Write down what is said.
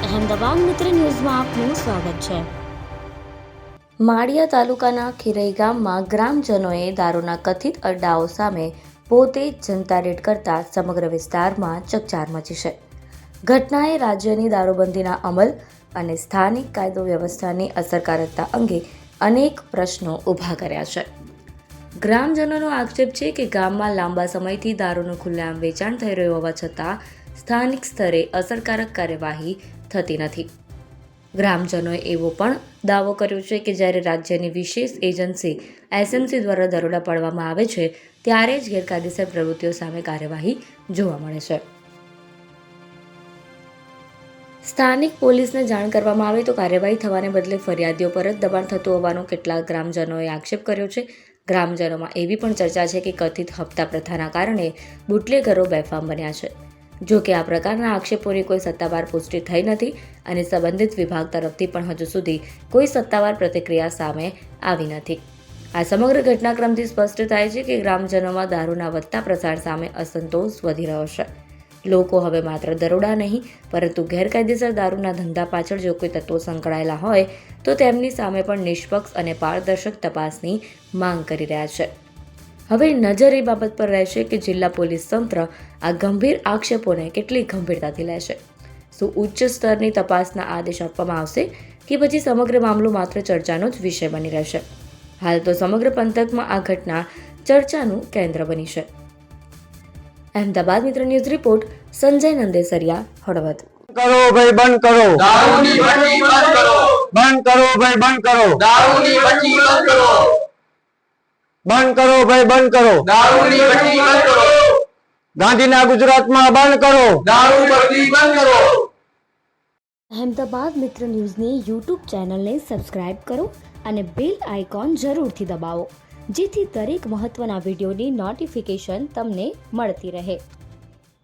અહેમદાબાદ મિત્ર ન્યૂઝમાં આપનું સ્વાગત છે। માળિયા તાલુકાના ખીરઈ ગામમાં ગ્રામજનોએ દારૂના કથિત અડ્ડાઓ સામે પોતે જનતા રેડ કરતા સમગ્ર વિસ્તારમાં ચકચાર મચી છે। ઘટનાએ રાજ્યની દારૂબંધીના અમલ અને સ્થાનિક કાયદો વ્યવસ્થાની અસરકારકતા અંગે અનેક પ્રશ્નો ઊભા કર્યા છે। ગ્રામજનોનો આક્ષેપ છે કે ગામમાં લાંબા સમયથી દારૂનું ખુલ્લેઆમ વેચાણ થઈ રહ્યું હોવા છતાં સ્થાનિક સ્તરે અસરકારક કાર્યવાહી થતી નથી। ગ્રામજનોએ એવો પણ દાવો કર્યો છે કે જ્યારે રાજ્યની વિશેષ એજન્સી એસએમસી દ્વારા દરોડા પાડવામાં આવે છે ત્યારે જ ગેરકાયદેસર પ્રવૃત્તિઓ સામે કાર્યવાહી જોવા મળે છે। સ્થાનિક પોલીસને જાણ કરવામાં આવે તો કાર્યવાહી થવાને બદલે ફરિયાદીઓ પર જ દબાણ થતું હોવાનો કેટલાક ગ્રામજનોએ આક્ષેપ કર્યો છે। ગ્રામજનોમાં એવી પણ ચર્ચા છે કે કથિત હપ્તા પ્રથાના કારણે બુટલેગરો બેફામ બન્યા છે। જો કે આ પ્રકારના આક્ષેપોની કોઈ સત્તાવાર પુષ્ટિ થઈ નથી અને સંબંધિત વિભાગ તરફથી પણ હજુ સુધી કોઈ સત્તાવાર પ્રતિક્રિયા સામે આવી નથી। આ સમગ્ર ઘટનાક્રમથી સ્પષ્ટ થાય છે કે ગ્રામજનોમાં દારૂના વધતા પ્રસાર સામે અસંતોષ વધી રહ્યો છે। લોકો હવે માત્ર દરોડા નહીં પરંતુ ગેરકાયદેસર દારૂના ધંધા પાછળ જો કોઈ તત્વો સંકળાયેલા હોય તો તેમની સામે પણ નિષ્પક્ષ અને પારદર્શક તપાસની માંગ કરી રહ્યા છે। હવે નજર એ બાબત પર રહેશે કે જિલ્લા પોલીસ તંત્ર આ ગંભીર આક્ષેપોને કેટલી ગંભીરતાથી લેશે। શું ઉચ્ચ સ્તરની તપાસના આદેશ આપવામાં આવશે કે પછી સમગ્ર મામલો માત્ર ચર્ચાનો જ વિષય બની રહેશે? હાલ તો સમગ્ર પંથકમાં આ ઘટના ચર્ચાનું કેન્દ્ર બની છે। અહેમદાબાદ મિત્ર ન્યૂઝ રિપોર્ટ સંજય નંદેસરિયા, હળવદ। કરો ભાઈ બંધ કરો દારૂની ભઠ્ઠી બંધ કરો બંધ કરો ભાઈ બંધ કરો દારૂની ભઠ્ઠી બંધ કરો બંધ કરો ભાઈ બંધ કરો દારૂની ભઠ્ઠી બંધ કરો ગાંધીના ગુજરાતમાં બંધ કરો દારૂ ભઠ્ઠી બંધ કરો। અહેમદાબાદ મિત્ર ન્યૂઝની યુટ્યુબ ચેનલને સબસ્ક્રાઇબ કરો અને બેલ આઇકોન જરૂરથી દબાવો જેથી દરેક મહત્વના વિડીયોની નોટિફિકેશન તમને મળતી રહે।